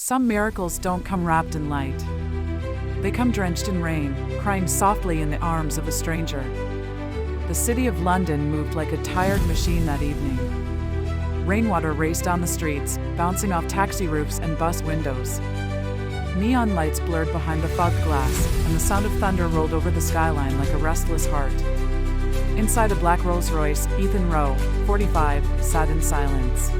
Some miracles don't come wrapped in light. They come drenched in rain, crying softly in the arms of a stranger. The city of London moved like a tired machine that evening. Rainwater raced down the streets, bouncing off taxi roofs and bus windows. Neon lights blurred behind the fogged glass, and the sound of thunder rolled over the skyline like a restless heart. Inside a black Rolls-Royce, Ethan Rowe, 45, sat in silence.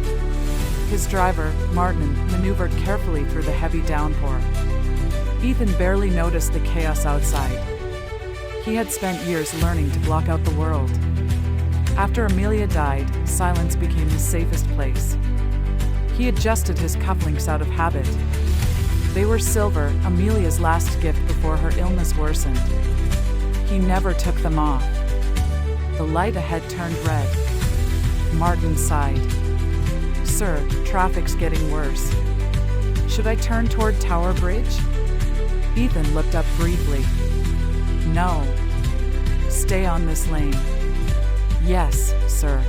His driver, Martin, maneuvered carefully through the heavy downpour. Ethan barely noticed the chaos outside. He had spent years learning to block out the world. After Amelia died, silence became his safest place. He adjusted his cufflinks out of habit. They were silver, Amelia's last gift before her illness worsened. He never took them off. The light ahead turned red. Martin sighed. "Sir, traffic's getting worse. Should I turn toward Tower Bridge?" Ethan looked up briefly. "No. Stay on this lane." "Yes, sir."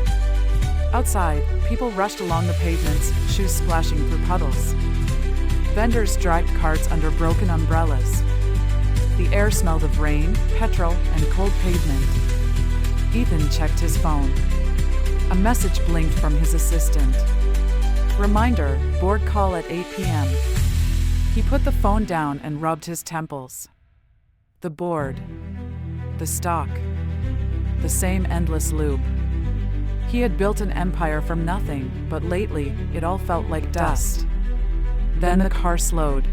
Outside, people rushed along the pavements, shoes splashing through puddles. Vendors dragged carts under broken umbrellas. The air smelled of rain, petrol, and cold pavement. Ethan checked his phone. A message blinked from his assistant. Reminder, board call at 8 p.m. He put the phone down and rubbed his temples. The board. The stock. The same endless loop. He had built an empire from nothing, but lately, it all felt like dust. Then the car slowed.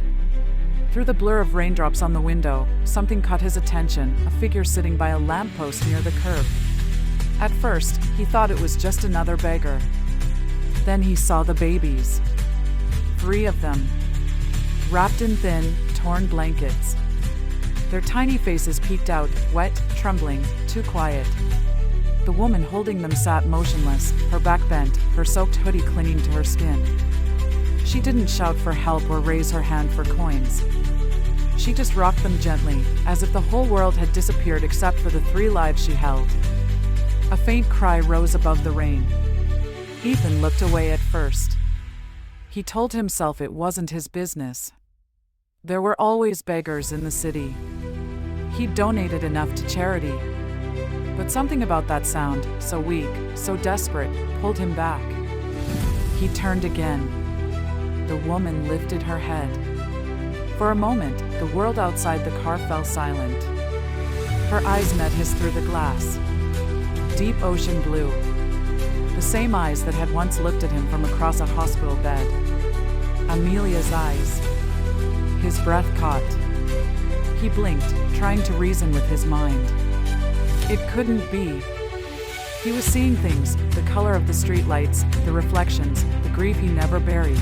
Through the blur of raindrops on the window, something caught his attention, a figure sitting by a lamppost near the curb. At first, he thought it was just another beggar. Then he saw the babies. 3 of them. Wrapped in thin, torn blankets. Their tiny faces peeked out, wet, trembling, too quiet. The woman holding them sat motionless, her back bent, her soaked hoodie clinging to her skin. She didn't shout for help or raise her hand for coins. She just rocked them gently, as if the whole world had disappeared except for the 3 lives she held. A faint cry rose above the rain. Ethan looked away at first. He told himself it wasn't his business. There were always beggars in the city. He'd donated enough to charity. But something about that sound, so weak, so desperate, pulled him back. He turned again. The woman lifted her head. For a moment, the world outside the car fell silent. Her eyes met his through the glass. Deep ocean blue. The same eyes that had once looked at him from across a hospital bed. Amelia's eyes. His breath caught. He blinked, trying to reason with his mind. It couldn't be. He was seeing things, the color of the streetlights, the reflections, the grief he never buried.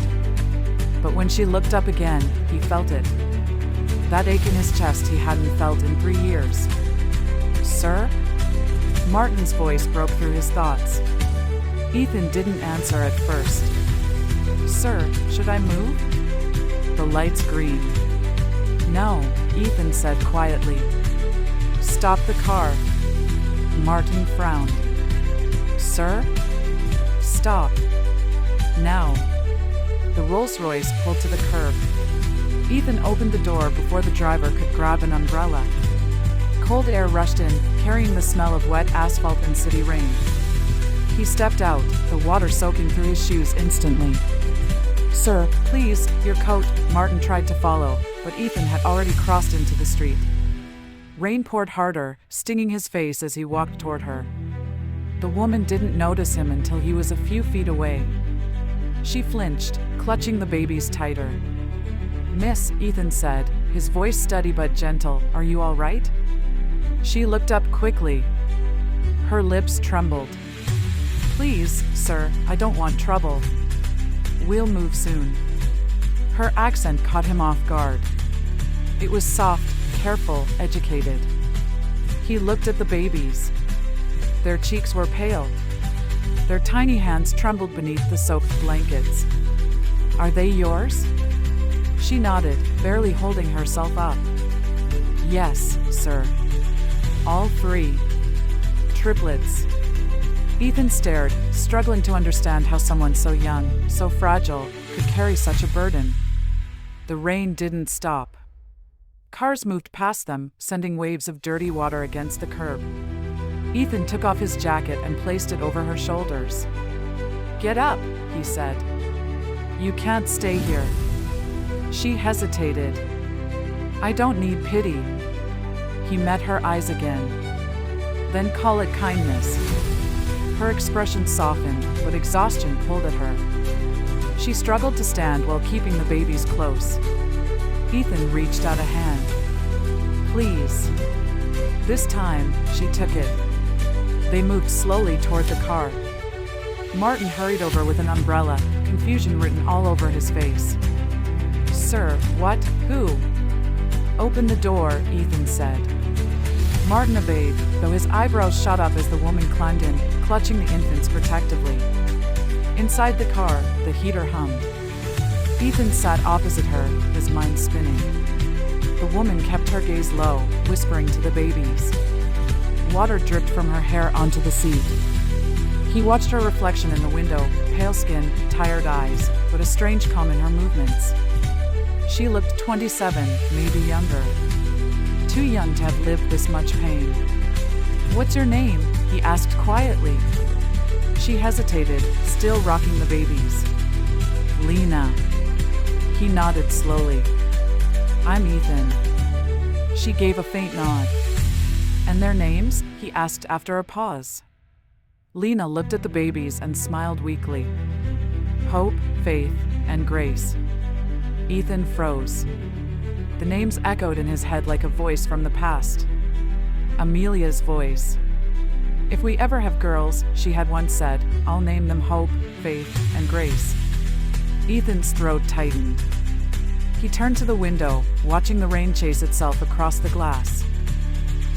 But when she looked up again, he felt it. That ache in his chest he hadn't felt in 3 years. "Sir?" Martin's voice broke through his thoughts. Ethan didn't answer at first. "Sir, should I move?" The lights greened. "No," Ethan said quietly. "Stop the car." Martin frowned. "Sir?" "Stop. Now." The Rolls-Royce pulled to the curb. Ethan opened the door before the driver could grab an umbrella. Cold air rushed in, carrying the smell of wet asphalt and city rain. He stepped out, the water soaking through his shoes instantly. "Sir, please, your coat," Martin tried to follow, but Ethan had already crossed into the street. Rain poured harder, stinging his face as he walked toward her. The woman didn't notice him until he was a few feet away. She flinched, clutching the babies tighter. "Miss," Ethan said, his voice steady but gentle, "are you all right?" She looked up quickly. Her lips trembled. "Please, sir, I don't want trouble. We'll move soon." Her accent caught him off guard. It was soft, careful, educated. He looked at the babies. Their cheeks were pale. Their tiny hands trembled beneath the soaked blankets. "Are they yours?" She nodded, barely holding herself up. "Yes, sir. All 3. Triplets." Ethan stared, struggling to understand how someone so young, so fragile, could carry such a burden. The rain didn't stop. Cars moved past them, sending waves of dirty water against the curb. Ethan took off his jacket and placed it over her shoulders. "Get up," he said. "You can't stay here." She hesitated. "I don't need pity." He met her eyes again. "Then call it kindness." Her expression softened, but exhaustion pulled at her. She struggled to stand while keeping the babies close. Ethan reached out a hand. "Please." This time, she took it. They moved slowly toward the car. Martin hurried over with an umbrella, confusion written all over his face. "Sir, what? Who?" "Open the door," Ethan said. Martin obeyed, though his eyebrows shot up as the woman climbed in, clutching the infants protectively. Inside the car, the heater hummed. Ethan sat opposite her, his mind spinning. The woman kept her gaze low, whispering to the babies. Water dripped from her hair onto the seat. He watched her reflection in the window, pale skin, tired eyes, but a strange calm in her movements. She looked 27, maybe younger. Too young to have lived this much pain. "What's your name?" he asked quietly. She hesitated, still rocking the babies. "Lena." He nodded slowly. "I'm Ethan." She gave a faint nod. "And their names?" he asked after a pause. Lena looked at the babies and smiled weakly. "Hope, Faith, and Grace." Ethan froze. The names echoed in his head like a voice from the past. Amelia's voice. "If we ever have girls," she had once said, "I'll name them Hope, Faith, and Grace." Ethan's throat tightened. He turned to the window, watching the rain chase itself across the glass.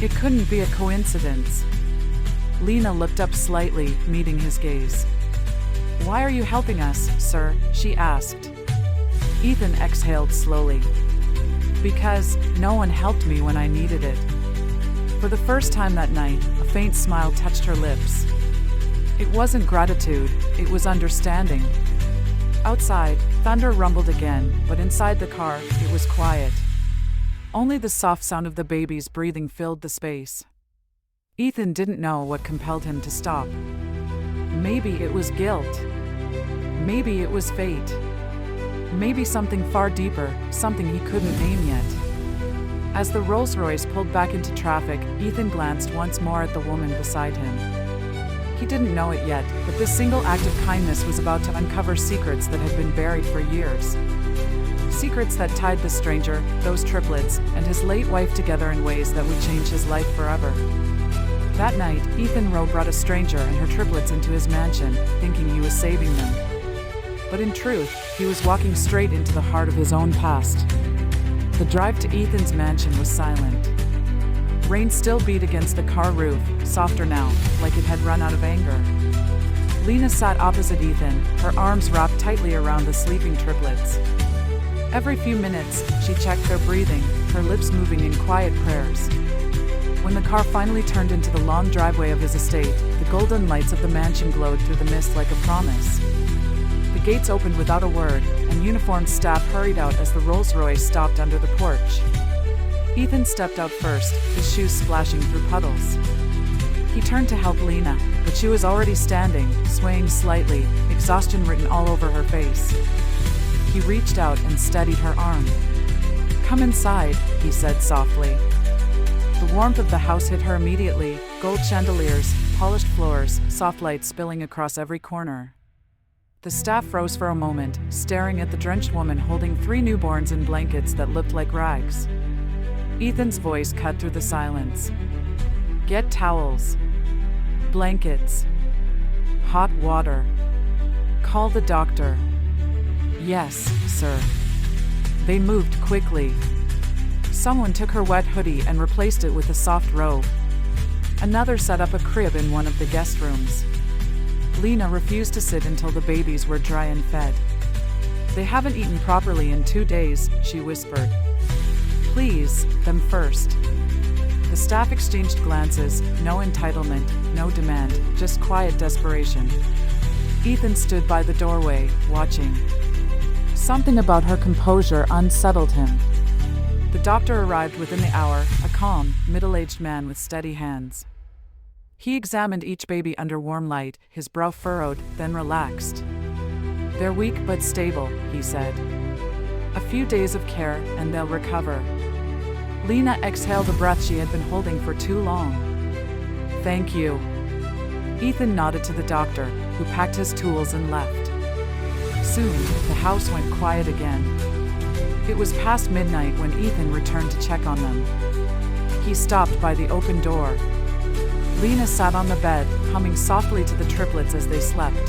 It couldn't be a coincidence. Lena looked up slightly, meeting his gaze. "Why are you helping us, sir?" she asked. Ethan exhaled slowly. "Because no one helped me when I needed it." For the first time that night, a faint smile touched her lips. It wasn't gratitude, it was understanding. Outside, thunder rumbled again, but inside the car, it was quiet. Only the soft sound of the babies breathing filled the space. Ethan didn't know what compelled him to stop. Maybe it was guilt. Maybe it was fate. Maybe something far deeper, something he couldn't name yet. As the Rolls-Royce pulled back into traffic, Ethan glanced once more at the woman beside him. He didn't know it yet, but this single act of kindness was about to uncover secrets that had been buried for years. Secrets that tied the stranger, those triplets, and his late wife together in ways that would change his life forever. That night, Ethan Rowe brought a stranger and her triplets into his mansion, thinking he was saving them. But in truth, he was walking straight into the heart of his own past. The drive to Ethan's mansion was silent. Rain still beat against the car roof, softer now, like it had run out of anger. Lena sat opposite Ethan, her arms wrapped tightly around the sleeping triplets. Every few minutes, she checked their breathing, her lips moving in quiet prayers. When the car finally turned into the long driveway of his estate, the golden lights of the mansion glowed through the mist like a promise. The gates opened without a word, and uniformed staff hurried out as the Rolls-Royce stopped under the porch. Ethan stepped out first, his shoes splashing through puddles. He turned to help Lena, but she was already standing, swaying slightly, exhaustion written all over her face. He reached out and steadied her arm. "Come inside," he said softly. The warmth of the house hit her immediately, gold chandeliers, polished floors, soft lights spilling across every corner. The staff froze for a moment, staring at the drenched woman holding 3 newborns in blankets that looked like rags. Ethan's voice cut through the silence. "Get towels. Blankets. Hot water. Call the doctor." "Yes, sir." They moved quickly. Someone took her wet hoodie and replaced it with a soft robe. Another set up a crib in one of the guest rooms. Lena refused to sit until the babies were dry and fed. "They haven't eaten properly in 2 days," she whispered. "Please, them first." The staff exchanged glances, no entitlement, no demand, just quiet desperation. Ethan stood by the doorway, watching. Something about her composure unsettled him. The doctor arrived within the hour, a calm, middle-aged man with steady hands. He examined each baby under warm light, his brow furrowed, then relaxed. "They're weak but stable," he said. "A few days of care, and they'll recover." Lena exhaled a breath she had been holding for too long. "Thank you." Ethan nodded to the doctor, who packed his tools and left. Soon, the house went quiet again. It was past midnight when Ethan returned to check on them. He stopped by the open door. Lena sat on the bed, humming softly to the triplets as they slept.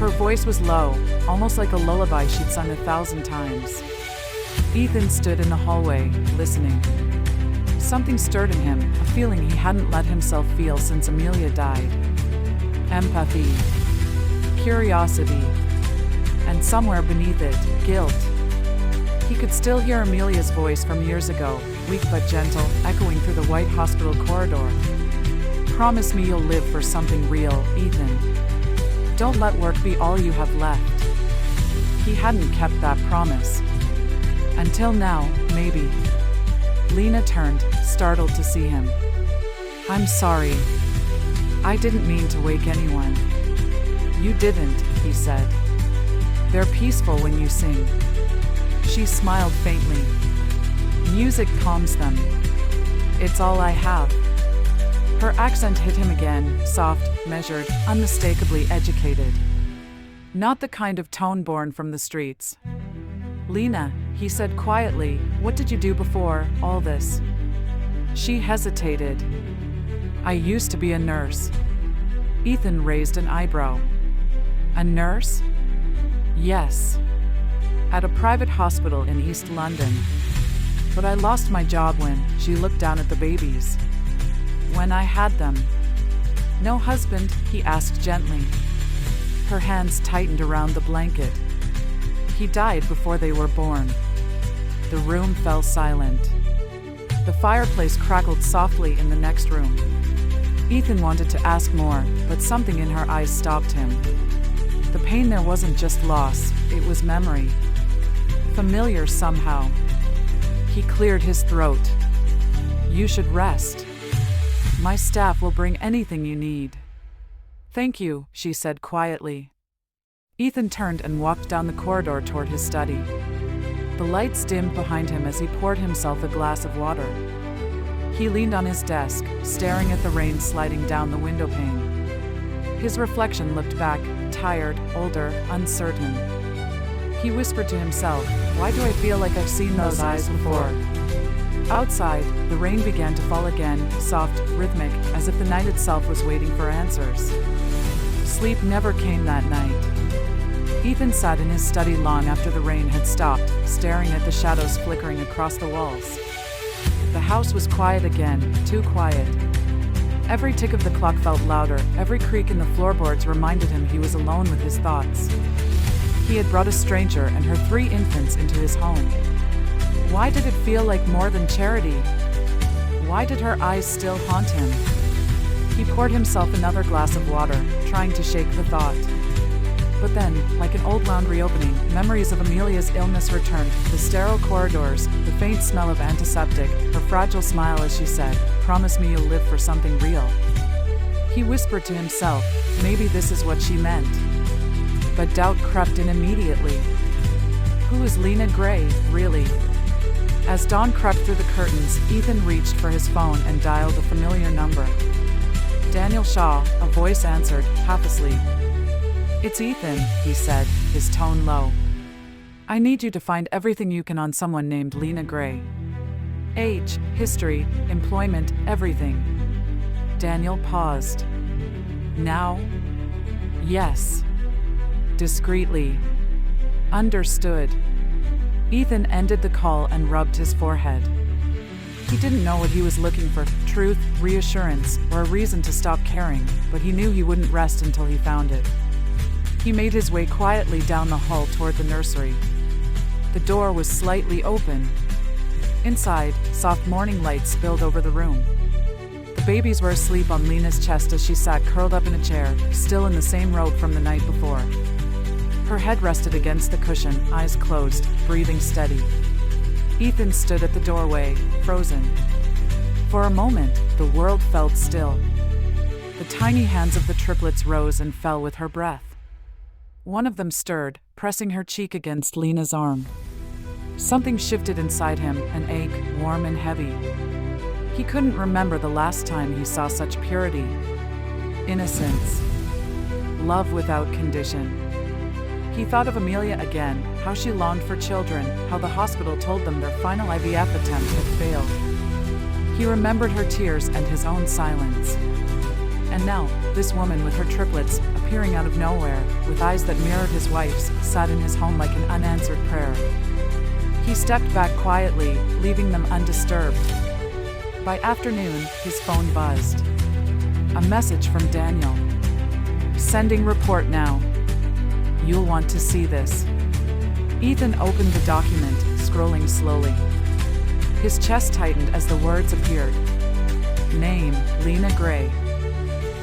Her voice was low, almost like a lullaby she'd sung 1,000 times. Ethan stood in the hallway, listening. Something stirred in him, a feeling he hadn't let himself feel since Amelia died. Empathy, curiosity, and somewhere beneath it, guilt. He could still hear Amelia's voice from years ago, weak but gentle, echoing through the white hospital corridor. "Promise me you'll live for something real, Ethan. Don't let work be all you have left." He hadn't kept that promise. Until now, maybe. Lena turned, startled to see him. "I'm sorry. I didn't mean to wake anyone." "You didn't," he said. "They're peaceful when you sing." She smiled faintly. "Music calms them. It's all I have." Her accent hit him again, soft, measured, unmistakably educated. Not the kind of tone born from the streets. "Lena," he said quietly, "what did you do before all this?" She hesitated. "I used to be a nurse." Ethan raised an eyebrow. "A nurse?" "Yes. At a private hospital in East London. But I lost my job when," she looked down at the babies. "When I had them." "No husband?" he asked gently. Her hands tightened around the blanket. "He died before they were born." The room fell silent. The fireplace crackled softly in the next room. Ethan wanted to ask more, but something in her eyes stopped him. The pain there wasn't just loss, it was memory. Familiar somehow. He cleared his throat. "You should rest. My staff will bring anything you need." "Thank you," she said quietly. Ethan turned and walked down the corridor toward his study. The lights dimmed behind him as he poured himself a glass of water. He leaned on his desk, staring at the rain sliding down the window pane. His reflection looked back, tired, older, uncertain. He whispered to himself, "Why do I feel like I've seen those eyes before?" Outside, the rain began to fall again, soft, rhythmic, as if the night itself was waiting for answers. Sleep never came that night. Ethan sat in his study long after the rain had stopped, staring at the shadows flickering across the walls. The house was quiet again, too quiet. Every tick of the clock felt louder, every creak in the floorboards reminded him he was alone with his thoughts. He had brought a stranger and her 3 infants into his home. Why did it feel like more than charity? Why did her eyes still haunt him? He poured himself another glass of water, trying to shake the thought. But then, like an old wound reopening, memories of Amelia's illness returned, the sterile corridors, the faint smell of antiseptic, her fragile smile as she said, "Promise me you'll live for something real." He whispered to himself, maybe this is what she meant. But doubt crept in immediately. Who is Lena Gray, really? As dawn crept through the curtains, Ethan reached for his phone and dialed a familiar number. Daniel Shaw, a voice answered, half asleep. "It's Ethan," he said, his tone low. "I need you to find everything you can on someone named Lena Gray. Age, history, employment, everything." Daniel paused. "Now?" "Yes." Discreetly. "Understood." Ethan ended the call and rubbed his forehead. He didn't know what he was looking for, truth, reassurance, or a reason to stop caring, but he knew he wouldn't rest until he found it. He made his way quietly down the hall toward the nursery. The door was slightly open. Inside, soft morning light spilled over the room. The babies were asleep on Lena's chest as she sat curled up in a chair, still in the same robe from the night before. Her head rested against the cushion, eyes closed, breathing steady. Ethan stood at the doorway, frozen. For a moment, the world felt still. The tiny hands of the triplets rose and fell with her breath. One of them stirred, pressing her cheek against Lena's arm. Something shifted inside him, an ache, warm and heavy. He couldn't remember the last time he saw such purity. Innocence. Love without condition. He thought of Amelia again, how she longed for children, how the hospital told them their final IVF attempt had failed. He remembered her tears and his own silence. And now, this woman with her triplets, appearing out of nowhere, with eyes that mirrored his wife's, sat in his home like an unanswered prayer. He stepped back quietly, leaving them undisturbed. By afternoon, his phone buzzed. A message from Daniel. Sending report now. You'll want to see this. Ethan opened the document, scrolling slowly. His chest tightened as the words appeared. Name, Lena Gray.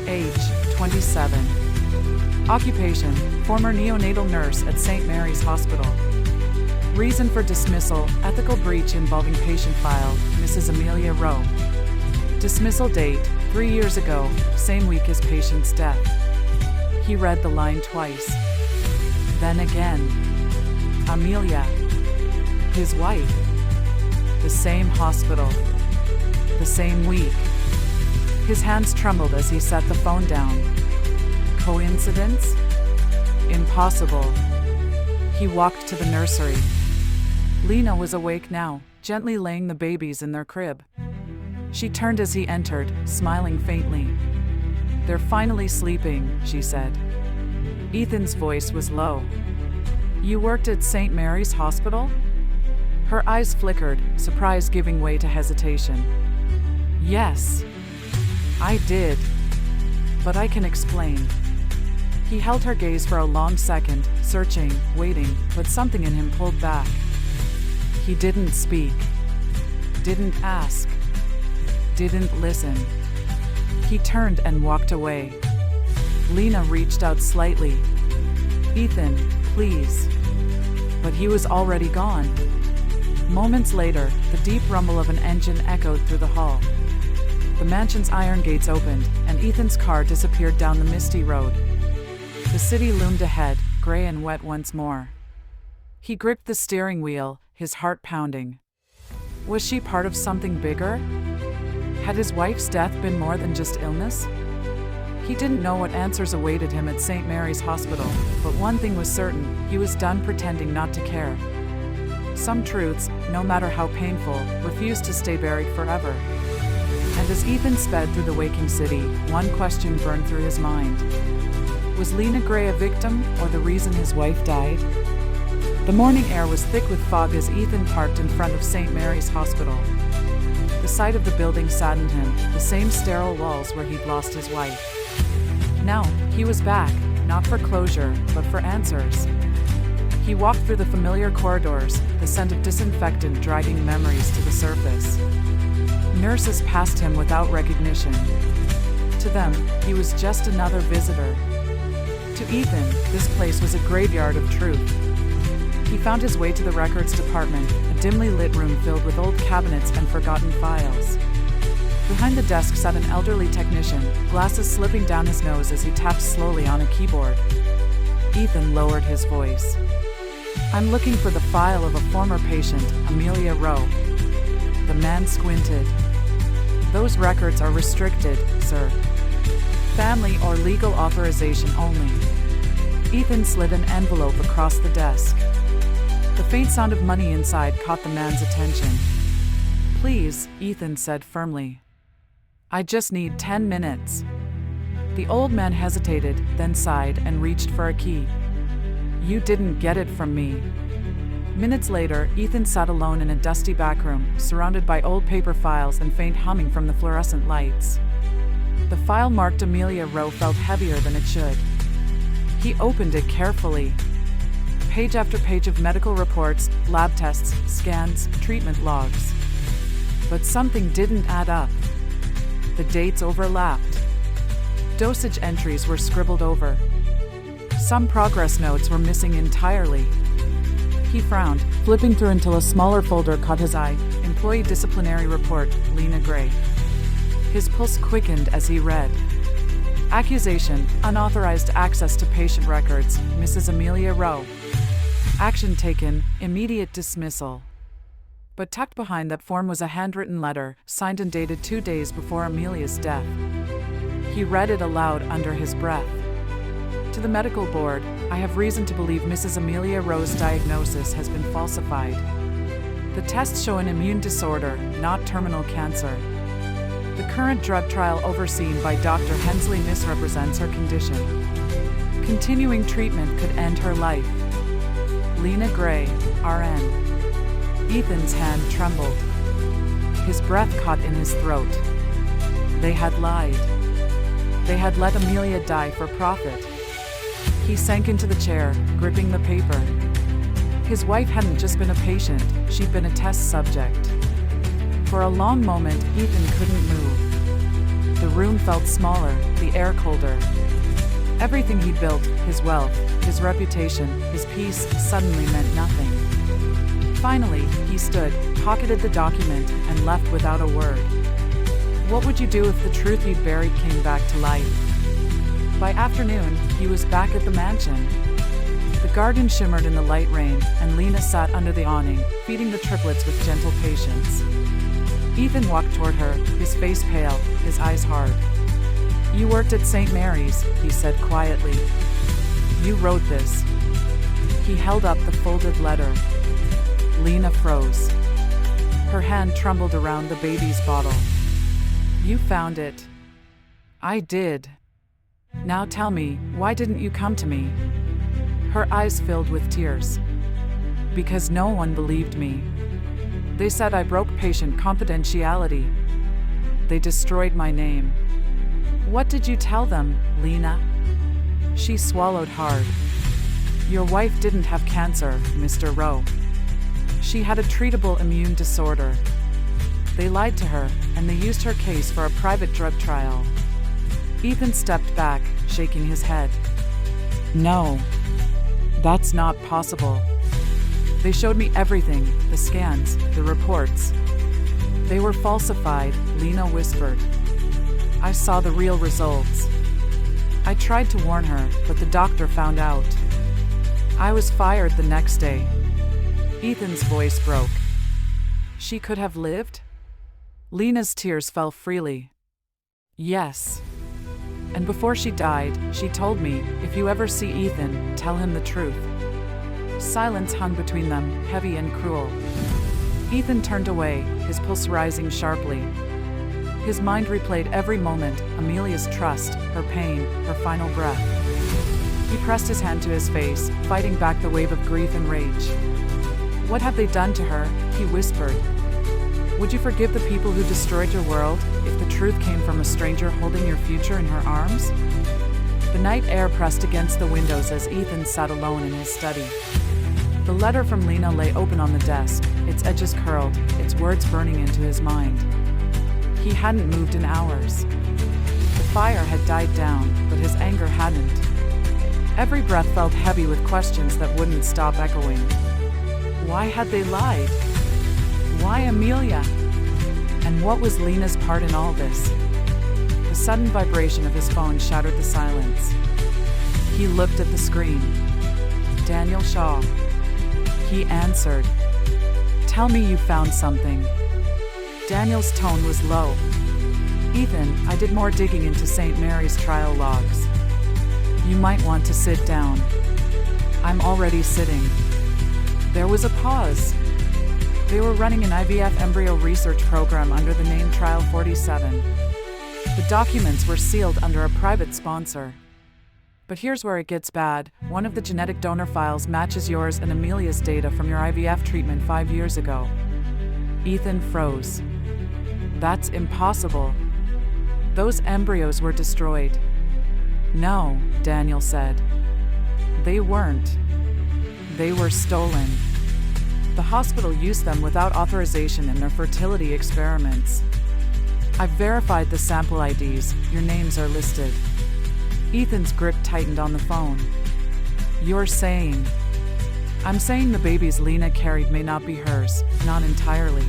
Age, 27. Occupation, former neonatal nurse at St. Mary's Hospital. Reason for dismissal, ethical breach involving patient file, Mrs. Amelia Rowe. Dismissal date, 3 years ago, same week as patient's death. He read the line twice. Then again. Amelia. His wife. The same hospital. The same week. His hands trembled as he set the phone down. Coincidence? Impossible. He walked to the nursery. Lena was awake now, gently laying the babies in their crib. She turned as he entered, smiling faintly. They're finally sleeping, she said. Ethan's voice was low. You worked at St. Mary's Hospital? Her eyes flickered, surprise giving way to hesitation. Yes, I did. But I can explain. He held her gaze for a long second, searching, waiting, but something in him pulled back. He didn't speak. Didn't ask. Didn't listen. He turned and walked away. Lena reached out slightly. Ethan, please. But he was already gone. Moments later, the deep rumble of an engine echoed through the hall. The mansion's iron gates opened, and Ethan's car disappeared down the misty road. The city loomed ahead, gray and wet once more. He gripped the steering wheel, his heart pounding. Was she part of something bigger? Had his wife's death been more than just illness? He didn't know what answers awaited him at St. Mary's Hospital, but one thing was certain, he was done pretending not to care. Some truths, no matter how painful, refused to stay buried forever. And as Ethan sped through the waking city, one question burned through his mind. Was Lena Gray a victim, or the reason his wife died? The morning air was thick with fog as Ethan parked in front of St. Mary's Hospital. The sight of the building saddened him, the same sterile walls where he'd lost his wife. Now, he was back, not for closure, but for answers. He walked through the familiar corridors, the scent of disinfectant dragging memories to the surface. Nurses passed him without recognition. To them, he was just another visitor. To Ethan, this place was a graveyard of truth. He found his way to the records department, a dimly lit room filled with old cabinets and forgotten files. Behind the desk sat an elderly technician, glasses slipping down his nose as he tapped slowly on a keyboard. Ethan lowered his voice. I'm looking for the file of a former patient, Amelia Rowe. The man squinted. Those records are restricted, sir. Family or legal authorization only. Ethan slid an envelope across the desk. The faint sound of money inside caught the man's attention. Please, Ethan said firmly. I just need 10 minutes. The old man hesitated, then sighed and reached for a key. You didn't get it from me. Minutes later, Ethan sat alone in a dusty back room, surrounded by old paper files and faint humming from the fluorescent lights. The file marked Amelia Rowe felt heavier than it should. He opened it carefully. Page after page of medical reports, lab tests, scans, treatment logs. But something didn't add up. The dates overlapped. Dosage entries were scribbled over. Some progress notes were missing entirely. He frowned, flipping through until a smaller folder caught his eye. Employee disciplinary report, Lena Gray. His pulse quickened as he read. Accusation, unauthorized access to patient records, Mrs. Amelia Rowe. Action taken, immediate dismissal. But tucked behind that form was a handwritten letter, signed and dated 2 days before Amelia's death. He read it aloud under his breath. To the medical board, I have reason to believe Mrs. Amelia Rowe's diagnosis has been falsified. The tests show an immune disorder, not terminal cancer. The current drug trial overseen by Dr. Hensley misrepresents her condition. Continuing treatment could end her life. Lena Gray, RN. Ethan's hand trembled. His breath caught in his throat. They had lied. They had let Amelia die for profit. He sank into the chair, gripping the paper. His wife hadn't just been a patient, she'd been a test subject. For a long moment, Ethan couldn't move. The room felt smaller, the air colder. Everything he'd built, his wealth, his reputation, his peace, suddenly meant nothing. Finally, he stood, pocketed the document, and left without a word. What would you do if the truth he'd buried came back to life? By afternoon, he was back at the mansion. The garden shimmered in the light rain, and Lena sat under the awning, feeding the triplets with gentle patience. Ethan walked toward her, his face pale, his eyes hard. You worked at St. Mary's, he said quietly. You wrote this. He held up the folded letter. Lena froze. Her hand trembled around the baby's bottle. You found it. I did. Now tell me, why didn't you come to me? Her eyes filled with tears. Because no one believed me. They said I broke patient confidentiality. They destroyed my name. What did you tell them, Lena? She swallowed hard. Your wife didn't have cancer, Mr. Rowe. She had a treatable immune disorder. They lied to her, and they used her case for a private drug trial. Ethan stepped back, shaking his head. No, that's not possible. They showed me everything, the scans, the reports. They were falsified, Lena whispered. I saw the real results. I tried to warn her, but the doctor found out. I was fired the next day. Ethan's voice broke. She could have lived? Lena's tears fell freely. Yes. And before she died, she told me, if you ever see Ethan, tell him the truth. Silence hung between them, heavy and cruel. Ethan turned away, his pulse rising sharply. His mind replayed every moment, Amelia's trust, her pain, her final breath. He pressed his hand to his face, fighting back the wave of grief and rage. What have they done to her? He whispered. Would you forgive the people who destroyed your world, if the truth came from a stranger holding your future in her arms? The night air pressed against the windows as Ethan sat alone in his study. The letter from Lena lay open on the desk, its edges curled, its words burning into his mind. He hadn't moved in hours. The fire had died down, but his anger hadn't. Every breath felt heavy with questions that wouldn't stop echoing. Why had they lied? Why Amelia? And what was Lena's part in all this? The sudden vibration of his phone shattered the silence. He looked at the screen. Daniel Shaw. He answered. Tell me you found something. Daniel's tone was low. Ethan, I did more digging into St. Mary's trial logs. You might want to sit down. I'm already sitting. There was a pause. They were running an IVF embryo research program under the name Trial 47. The documents were sealed under a private sponsor. But here's where it gets bad. One of the genetic donor files matches yours and Amelia's data from your IVF treatment 5 years ago. Ethan froze. That's impossible. Those embryos were destroyed. No, Daniel said. They weren't. They were stolen. The hospital used them without authorization in their fertility experiments. I've verified the sample IDs, your names are listed. Ethan's grip tightened on the phone. You're saying... I'm saying the babies Lena carried may not be hers, not entirely.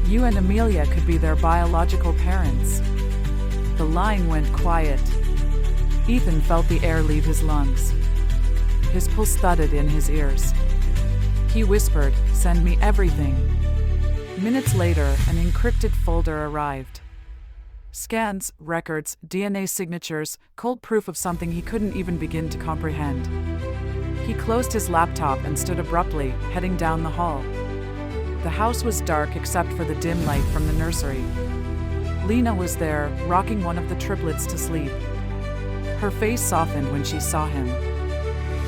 You and Amelia could be their biological parents. The line went quiet. Ethan felt the air leave his lungs. His pulse thudded in his ears. He whispered, "Send me everything." Minutes later, an encrypted folder arrived. Scans, records, DNA signatures, cold proof of something he couldn't even begin to comprehend. He closed his laptop and stood abruptly, heading down the hall. The house was dark except for the dim light from the nursery. Lena was there, rocking one of the triplets to sleep. Her face softened when she saw him.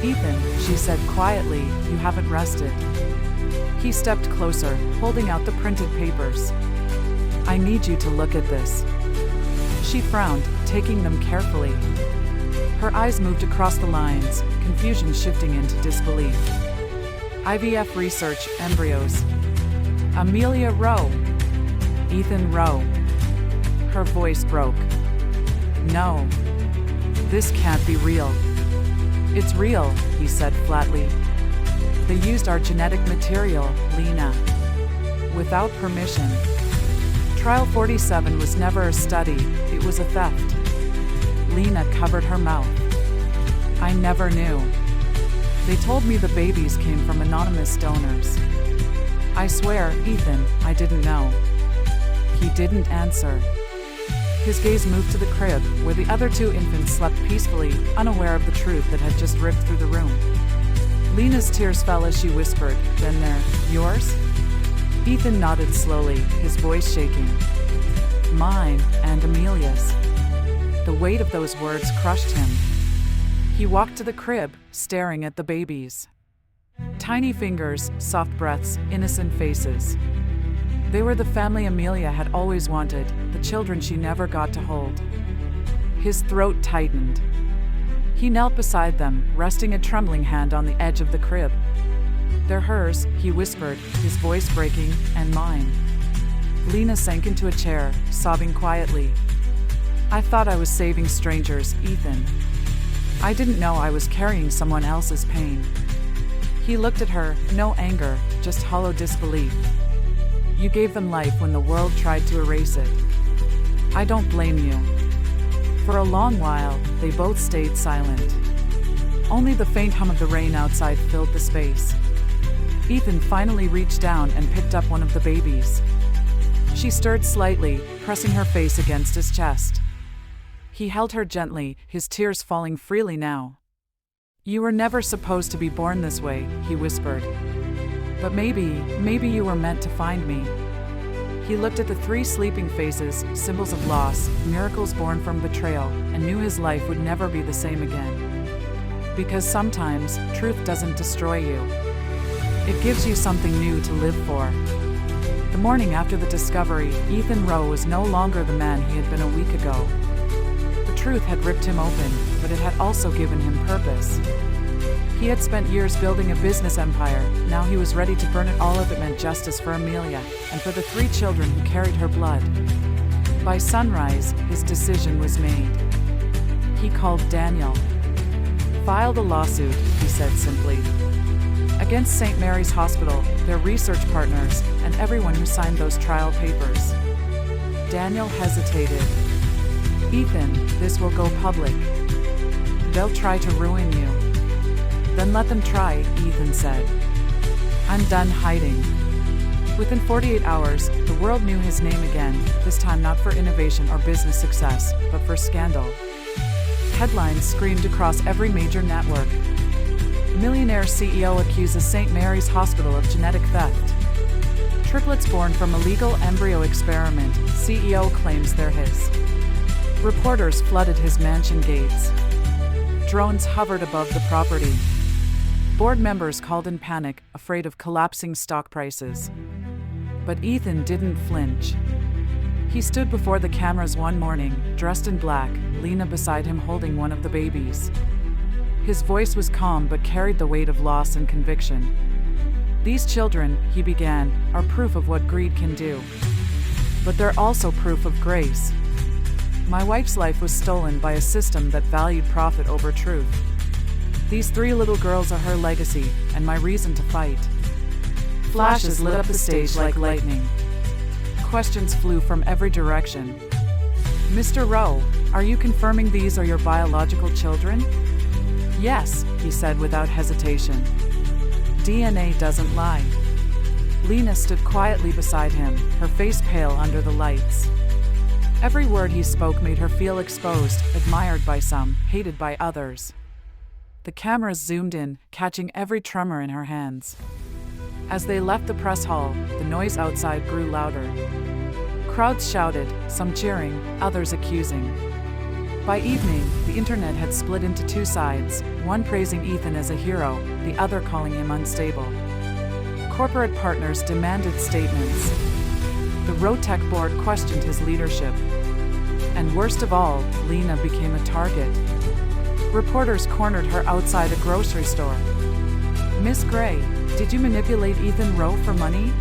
"Ethan," she said quietly, "you haven't rested." He stepped closer, holding out the printed papers. "I need you to look at this." She frowned, taking them carefully. Her eyes moved across the lines, confusion shifting into disbelief. IVF research, embryos. Amelia Rowe. Ethan Rowe. Her voice broke. "No. This can't be real." "It's real," he said flatly. "They used our genetic material, Lena. Without permission. Trial 47 was never a study, it was a theft." Lena covered her mouth. "I never knew. They told me the babies came from anonymous donors. I swear, Ethan, I didn't know." He didn't answer. His gaze moved to the crib, where the other two infants slept peacefully, unaware of the truth that had just ripped through the room. Lena's tears fell as she whispered, "Then they're yours?" Ethan nodded slowly, his voice shaking. "Mine, and Amelia's." The weight of those words crushed him. He walked to the crib, staring at the babies. Tiny fingers, soft breaths, innocent faces. They were the family Amelia had always wanted, the children she never got to hold. His throat tightened. He knelt beside them, resting a trembling hand on the edge of the crib. "They're hers," he whispered, his voice breaking, "and mine." Lena sank into a chair, sobbing quietly. "I thought I was saving strangers, Ethan. I didn't know I was carrying someone else's pain." He looked at her, no anger, just hollow disbelief. "You gave them life when the world tried to erase it. I don't blame you." For a long while, they both stayed silent. Only the faint hum of the rain outside filled the space. Ethan finally reached down and picked up one of the babies. She stirred slightly, pressing her face against his chest. He held her gently, his tears falling freely now. "You were never supposed to be born this way," he whispered. "But maybe you were meant to find me." He looked at the three sleeping faces, symbols of loss, miracles born from betrayal, and knew his life would never be the same again. Because sometimes, truth doesn't destroy you. It gives you something new to live for. The morning after the discovery, Ethan Rowe was no longer the man he had been a week ago. The truth had ripped him open, but it had also given him purpose. He had spent years building a business empire, now he was ready to burn it all if it meant justice for Amelia, and for the three children who carried her blood. By sunrise, his decision was made. He called Daniel. "File the lawsuit," he said simply. "Against St. Mary's Hospital, their research partners, and everyone who signed those trial papers." Daniel hesitated. "Ethan, this will go public. They'll try to ruin you." "Then let them try," Ethan said. "I'm done hiding." Within 48 hours, the world knew his name again, this time not for innovation or business success, but for scandal. Headlines screamed across every major network. Millionaire CEO accuses St. Mary's Hospital of genetic theft. Triplets born from illegal embryo experiment, CEO claims they're his. Reporters flooded his mansion gates. Drones hovered above the property. Board members called in panic, afraid of collapsing stock prices. But Ethan didn't flinch. He stood before the cameras one morning, dressed in black, Lena beside him holding one of the babies. His voice was calm but carried the weight of loss and conviction. "These children," he began, "are proof of what greed can do. But they're also proof of grace. My wife's life was stolen by a system that valued profit over truth. These 3 little girls are her legacy, and my reason to fight. Flashes lit up the stage like lightning. Questions flew from every direction. Mr. Rowe, are you confirming these are your biological children? Yes, he said without hesitation. DNA doesn't lie. Lena stood quietly beside him, her face pale under the lights. Every word he spoke made her feel exposed, admired by some, hated by others. The cameras zoomed in, catching every tremor in her hands. As they left the press hall, the noise outside grew louder. Crowds shouted, some cheering, others accusing. By evening, the internet had split into 2 sides, one praising Ethan as a hero, the other calling him unstable. Corporate partners demanded statements. The Rowe Tech board questioned his leadership. And worst of all, Lena became a target. Reporters cornered her outside a grocery store. Miss Gray, did you manipulate Ethan Rowe for money?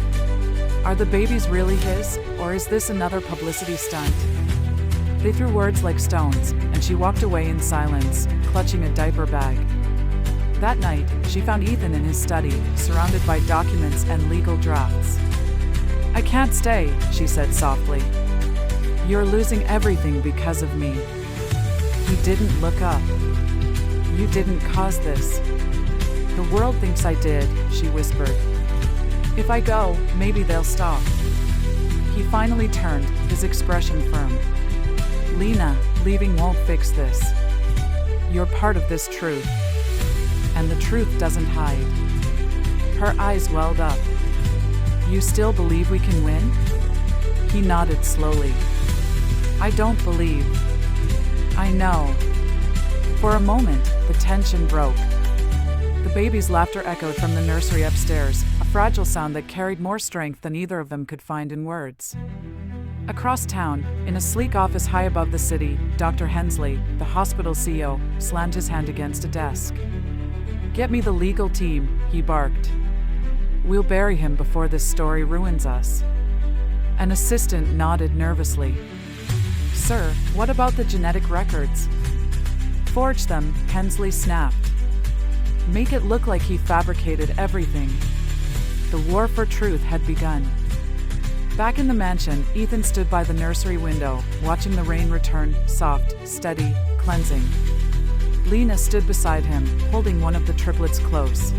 Are the babies really his, or is this another publicity stunt? They threw words like stones, and she walked away in silence, clutching a diaper bag. That night, she found Ethan in his study, surrounded by documents and legal drafts. I can't stay, she said softly. You're losing everything because of me. He didn't look up. You didn't cause this. The world thinks I did, she whispered. If I go, maybe they'll stop. He finally turned, his expression firm. Lena, leaving won't fix this. You're part of this truth. And the truth doesn't hide. Her eyes welled up. You still believe we can win? He nodded slowly. I don't believe. I know. For a moment, the tension broke. The baby's laughter echoed from the nursery upstairs, a fragile sound that carried more strength than either of them could find in words. Across town, in a sleek office high above the city, Dr. Hensley, the hospital CEO, slammed his hand against a desk. Get me the legal team, he barked. We'll bury him before this story ruins us. An assistant nodded nervously. Sir, what about the genetic records? Forge them, Hensley snapped. Make it look like he fabricated everything. The war for truth had begun. Back in the mansion, Ethan stood by the nursery window, watching the rain return, soft, steady, cleansing. Lena stood beside him, holding one of the triplets close.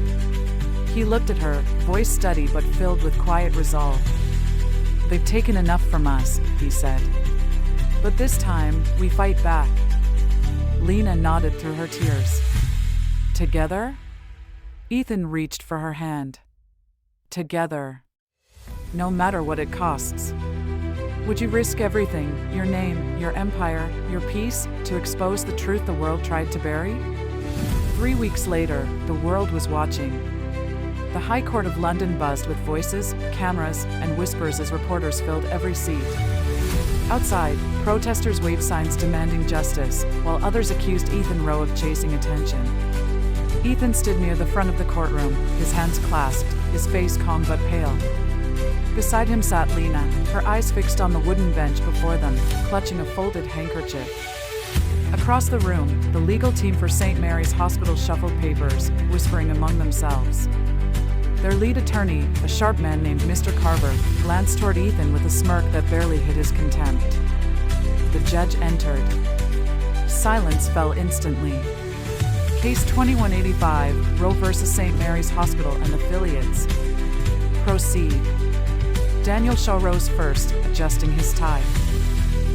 He looked at her, voice steady but filled with quiet resolve. They've taken enough from us, he said. But this time, we fight back. Lena nodded through her tears. Together? Ethan reached for her hand. Together. No matter what it costs. Would you risk everything, your name, your empire, your peace, to expose the truth the world tried to bury? 3 weeks later, the world was watching. The High Court of London buzzed with voices, cameras, and whispers as reporters filled every seat. Outside, protesters waved signs demanding justice, while others accused Ethan Rowe of chasing attention. Ethan stood near the front of the courtroom, his hands clasped, his face calm but pale. Beside him sat Lena, her eyes fixed on the wooden bench before them, clutching a folded handkerchief. Across the room, the legal team for St. Mary's Hospital shuffled papers, whispering among themselves. Their lead attorney, a sharp man named Mr. Carver, glanced toward Ethan with a smirk that barely hid his contempt. The judge entered. Silence fell instantly. Case 2185, Rowe v. St. Mary's Hospital and Affiliates. Proceed. Daniel Shaw rose first, adjusting his tie.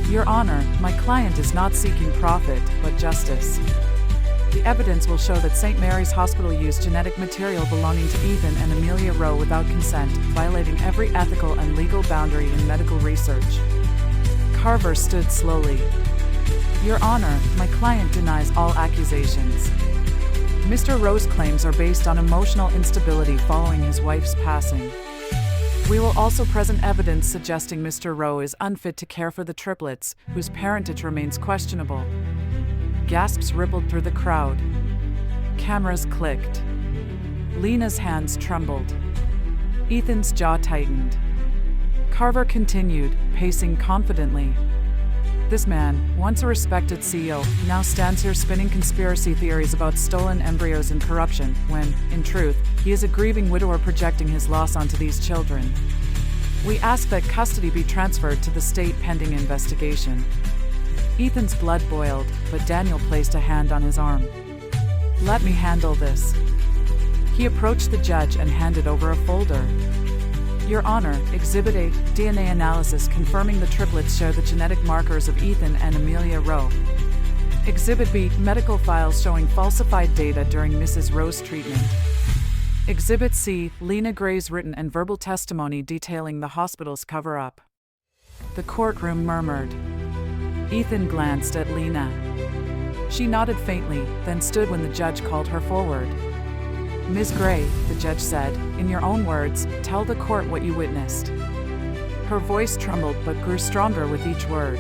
Your Honor, my client is not seeking profit, but justice. The evidence will show that St. Mary's Hospital used genetic material belonging to Ethan and Amelia Rowe without consent, violating every ethical and legal boundary in medical research. Carver stood slowly. Your Honor, my client denies all accusations. Mr. Rowe's claims are based on emotional instability following his wife's passing. We will also present evidence suggesting Mr. Rowe is unfit to care for the triplets, whose parentage remains questionable. Gasps rippled through the crowd. Cameras clicked. Lena's hands trembled. Ethan's jaw tightened. Carver continued, pacing confidently. This man, once a respected CEO, now stands here spinning conspiracy theories about stolen embryos and corruption, when, in truth, he is a grieving widower projecting his loss onto these children. We ask that custody be transferred to the state pending investigation. Ethan's blood boiled, but Daniel placed a hand on his arm. "Let me handle this." He approached the judge and handed over a folder. "Your Honor, Exhibit A, DNA analysis confirming the triplets share the genetic markers of Ethan and Amelia Rowe. Exhibit B, medical files showing falsified data during Mrs. Rowe's treatment. Exhibit C, Lena Gray's written and verbal testimony detailing the hospital's cover-up." The courtroom murmured. Ethan glanced at Lena. She nodded faintly, then stood when the judge called her forward. "Ms. Gray," the judge said, "in your own words, tell the court what you witnessed." Her voice trembled but grew stronger with each word.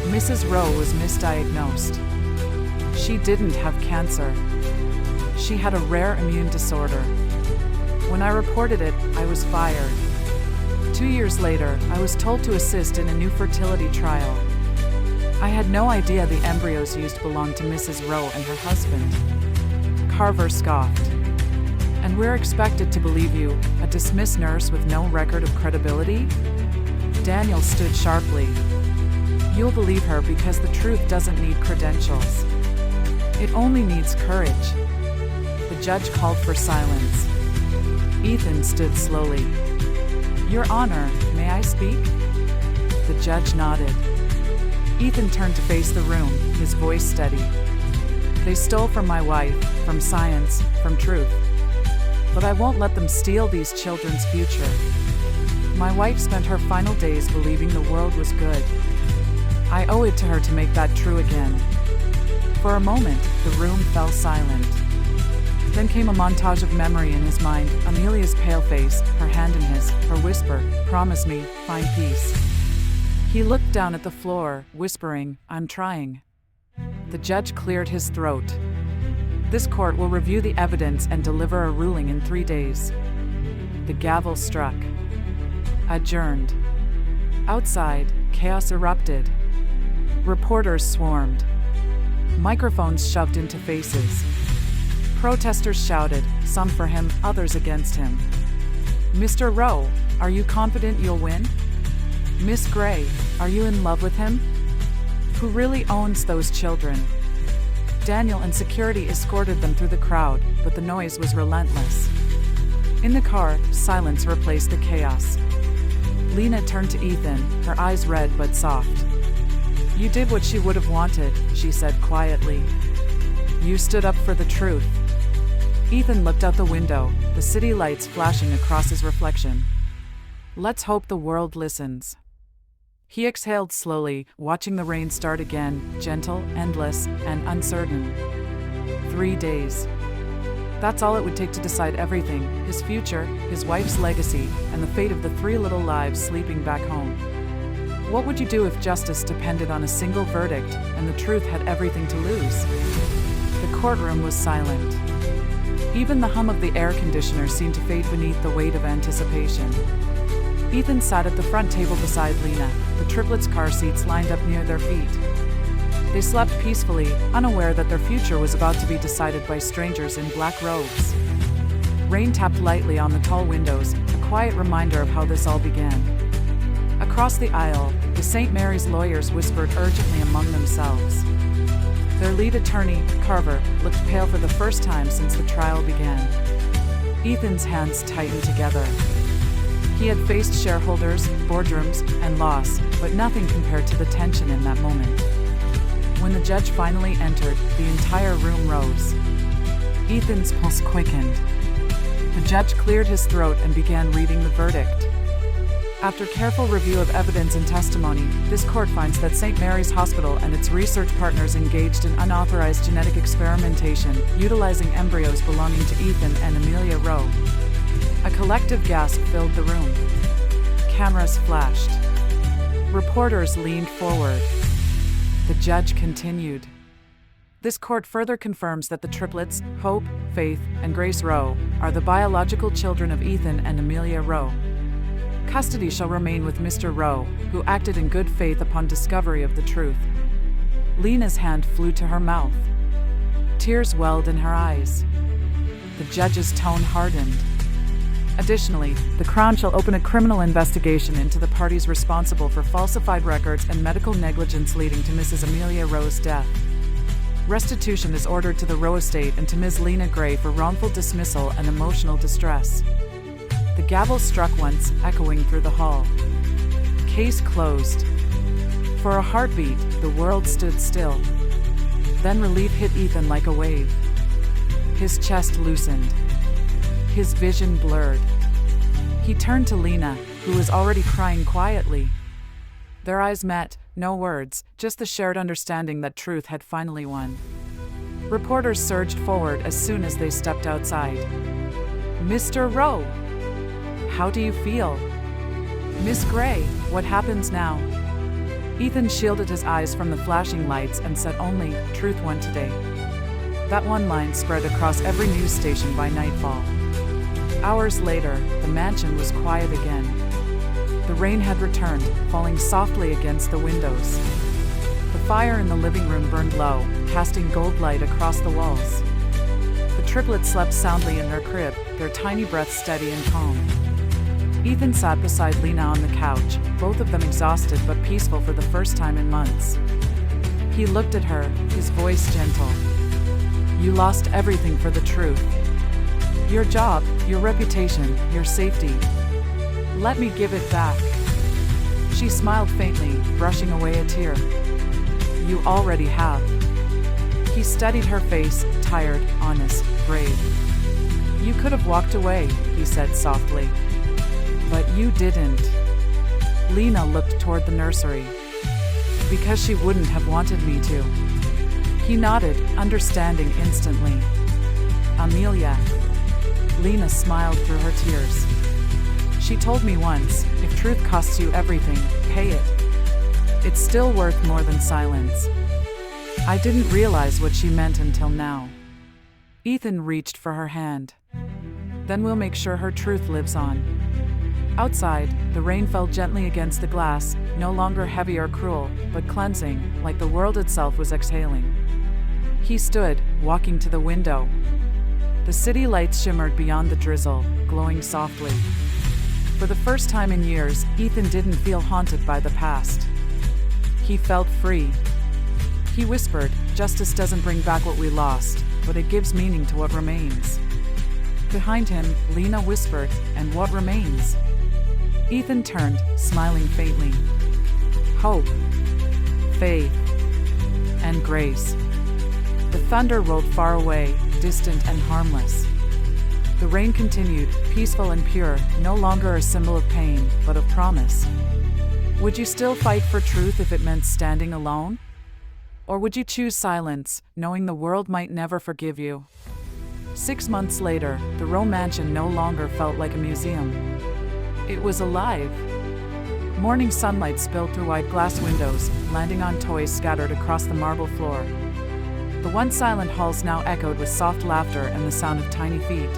"Mrs. Rowe was misdiagnosed. She didn't have cancer. She had a rare immune disorder. When I reported it, I was fired. 2 years later, I was told to assist in a new fertility trial. I had no idea the embryos used belonged to Mrs. Rowe and her husband." Carver scoffed. "And we're expected to believe you, a dismissed nurse with no record of credibility?" Daniel stood sharply. "You'll believe her because the truth doesn't need credentials. It only needs courage." The judge called for silence. Ethan stood slowly. "Your Honor, may I speak?" The judge nodded. Ethan turned to face the room, his voice steady. "They stole from my wife, from science, from truth. But I won't let them steal these children's future. My wife spent her final days believing the world was good. I owe it to her to make that true again." For a moment, the room fell silent. Then came a montage of memory in his mind, Amelia's pale face, her hand in his, her whisper, "Promise me, find peace." He looked down at the floor, whispering, "I'm trying." The judge cleared his throat. "This court will review the evidence and deliver a ruling in 3 days." The gavel struck. Adjourned. Outside, chaos erupted. Reporters swarmed. Microphones shoved into faces. Protesters shouted, some for him, others against him. "Mr. Rowe, are you confident you'll win? Miss Gray, are you in love with him? Who really owns those children?" Daniel and security escorted them through the crowd, but the noise was relentless. In the car, silence replaced the chaos. Lena turned to Ethan, her eyes red but soft. "You did what she would have wanted," she said quietly. "You stood up for the truth." Ethan looked out the window, the city lights flashing across his reflection. "Let's hope the world listens." He exhaled slowly, watching the rain start again, gentle, endless, and uncertain. 3 days. That's all it would take to decide everything, his future, his wife's legacy, and the fate of the 3 little lives sleeping back home. What would you do if justice depended on a single verdict, and the truth had everything to lose? The courtroom was silent. Even the hum of the air conditioner seemed to fade beneath the weight of anticipation. Ethan sat at the front table beside Lena, the triplets' car seats lined up near their feet. They slept peacefully, unaware that their future was about to be decided by strangers in black robes. Rain tapped lightly on the tall windows, a quiet reminder of how this all began. Across the aisle, the St. Mary's lawyers whispered urgently among themselves. Their lead attorney, Carver, looked pale for the first time since the trial began. Ethan's hands tightened together. He had faced shareholders, boardrooms, and loss, but nothing compared to the tension in that moment. When the judge finally entered, the entire room rose. Ethan's pulse quickened. The judge cleared his throat and began reading the verdict. After careful review of evidence and testimony, this court finds that St. Mary's Hospital and its research partners engaged in unauthorized genetic experimentation, utilizing embryos belonging to Ethan and Amelia Rowe. A collective gasp filled the room. Cameras flashed. Reporters leaned forward. The judge continued. This court further confirms that the triplets, Hope, Faith, and Grace Rowe, are the biological children of Ethan and Amelia Rowe. Custody shall remain with Mr. Rowe, who acted in good faith upon discovery of the truth. Lena's hand flew to her mouth. Tears welled in her eyes. The judge's tone hardened. Additionally, the Crown shall open a criminal investigation into the parties responsible for falsified records and medical negligence leading to Mrs. Amelia Rowe's death. Restitution is ordered to the Rowe estate and to Ms. Lena Gray for wrongful dismissal and emotional distress. The gavel struck once, echoing through the hall. Case closed. For a heartbeat, the world stood still. Then relief hit Ethan like a wave. His chest loosened. His vision blurred. He turned to Lena, who was already crying quietly. Their eyes met, no words, just the shared understanding that truth had finally won. Reporters surged forward as soon as they stepped outside. Mr. Rowe! How do you feel? Miss Gray, what happens now? Ethan shielded his eyes from the flashing lights and said only, truth won today. That one line spread across every news station by nightfall. Hours later, the mansion was quiet again. The rain had returned, falling softly against the windows. The fire in the living room burned low, casting gold light across the walls. The triplets slept soundly in their crib, their tiny breaths steady and calm. Ethan sat beside Lena on the couch, both of them exhausted but peaceful for the first time in months. He looked at her, his voice gentle. You lost everything for the truth. Your job, your reputation, your safety. Let me give it back. She smiled faintly, brushing away a tear. You already have. He studied her face, tired, honest, brave. You could have walked away, he said softly. But you didn't. Lena looked toward the nursery. Because she wouldn't have wanted me to. He nodded, understanding instantly. Amelia. Lena smiled through her tears. She told me once, if truth costs you everything, pay it. It's still worth more than silence. I didn't realize what she meant until now. Ethan reached for her hand. Then we'll make sure her truth lives on. Outside, the rain fell gently against the glass, no longer heavy or cruel, but cleansing, like the world itself was exhaling. He stood, walking to the window. The city lights shimmered beyond the drizzle, glowing softly. For the first time in years, Ethan didn't feel haunted by the past. He felt free. He whispered, justice doesn't bring back what we lost, but it gives meaning to what remains. Behind him, Lena whispered, and what remains? Ethan turned, smiling faintly. Hope, faith, and grace. The thunder rolled far away, distant and harmless. The rain continued, peaceful and pure, no longer a symbol of pain, but of promise. Would you still fight for truth if it meant standing alone? Or would you choose silence, knowing the world might never forgive you? 6 months later, the Rowe mansion no longer felt like a museum. It was alive. Morning sunlight spilled through wide glass windows, landing on toys scattered across the marble floor. The once silent halls now echoed with soft laughter and the sound of tiny feet.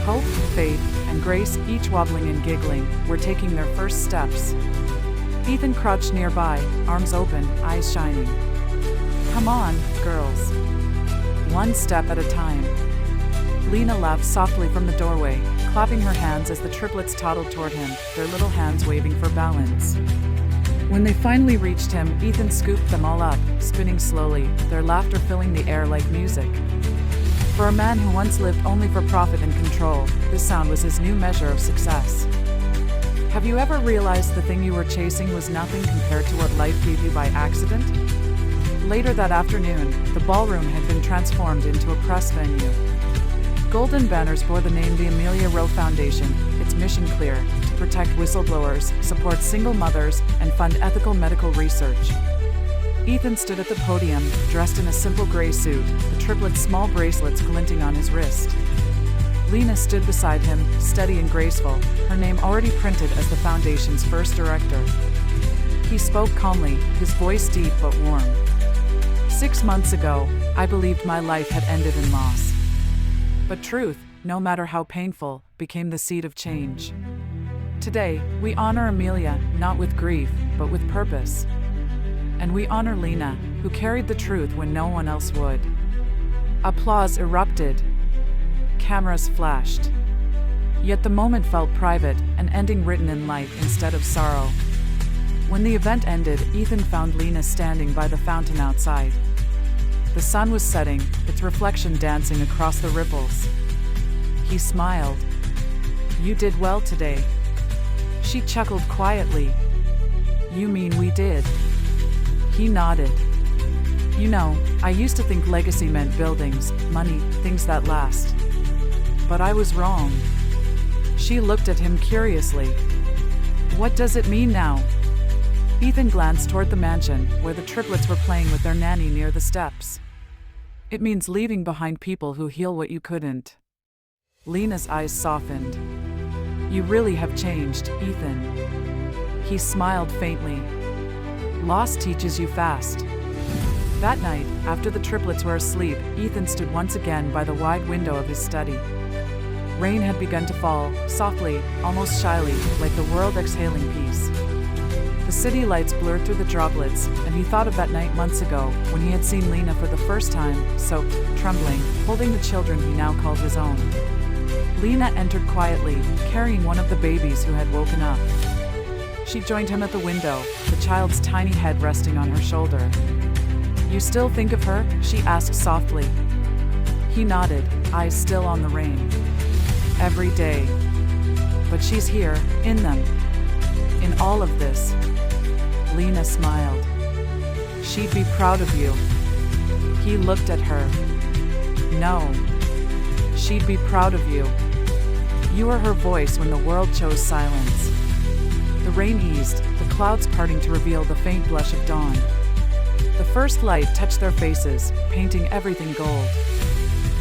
Hope, faith, and grace, each wobbling and giggling, were taking their first steps. Ethan crouched nearby, arms open, eyes shining. Come on, girls. One step at a time. Lena laughed softly from the doorway, clapping her hands as the triplets toddled toward him, their little hands waving for balance. When they finally reached him, Ethan scooped them all up, spinning slowly, their laughter filling the air like music. For a man who once lived only for profit and control, this sound was his new measure of success. Have you ever realized the thing you were chasing was nothing compared to what life gave you by accident? Later that afternoon, the ballroom had been transformed into a press venue. Golden banners bore the name the Amelia Rowe Foundation, its mission clear: to protect whistleblowers, support single mothers, and fund ethical medical research. Ethan stood at the podium, dressed in a simple gray suit, the triplets' small bracelets glinting on his wrist. Lena stood beside him, steady and graceful, her name already printed as the foundation's first director. He spoke calmly, his voice deep but warm. 6 months ago, I believed my life had ended in loss. But truth, no matter how painful, became the seed of change. Today, we honor Amelia, not with grief, but with purpose. And we honor Lena, who carried the truth when no one else would. Applause erupted. Cameras flashed. Yet the moment felt private, an ending written in light instead of sorrow. When the event ended, Ethan found Lena standing by the fountain outside. The sun was setting, its reflection dancing across the ripples. He smiled. "You did well today." She chuckled quietly. "You mean we did?" He nodded. "You know, I used to think legacy meant buildings, money, things that last. But I was wrong." She looked at him curiously. "What does it mean now?" Ethan glanced toward the mansion, where the triplets were playing with their nanny near the steps. "It means leaving behind people who heal what you couldn't." Lena's eyes softened. "You really have changed, Ethan." He smiled faintly. "Loss teaches you fast." That night, after the triplets were asleep, Ethan stood once again by the wide window of his study. Rain had begun to fall, softly, almost shyly, like the world exhaling peace. The city lights blurred through the droplets, and he thought of that night months ago, when he had seen Lena for the first time, soaked, trembling, holding the children he now called his own. Lena entered quietly, carrying one of the babies who had woken up. She joined him at the window, the child's tiny head resting on her shoulder. "You still think of her?" she asked softly. He nodded, eyes still on the rain. "Every day. But she's here, in them. In all of this." Lena smiled. "She'd be proud of you." He looked at her. "No. She'd be proud of you. You were her voice when the world chose silence." The rain eased, the clouds parting to reveal the faint blush of dawn. The first light touched their faces, painting everything gold.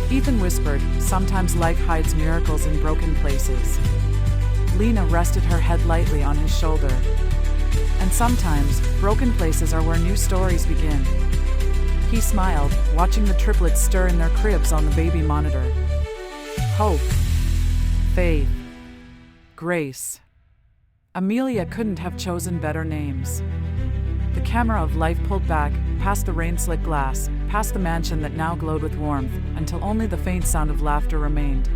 Ethan whispered, "Sometimes life hides miracles in broken places." Lena rested her head lightly on his shoulder. "And sometimes, broken places are where new stories begin." He smiled, watching the triplets stir in their cribs on the baby monitor. Hope. Faith. Grace. Amelia couldn't have chosen better names. The camera of life pulled back, past the rain-slick glass, past the mansion that now glowed with warmth, until only the faint sound of laughter remained.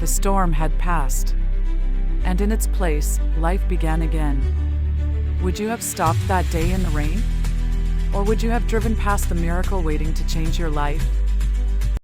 The storm had passed. And in its place, life began again. Would you have stopped that day in the rain? Or would you have driven past the miracle waiting to change your life?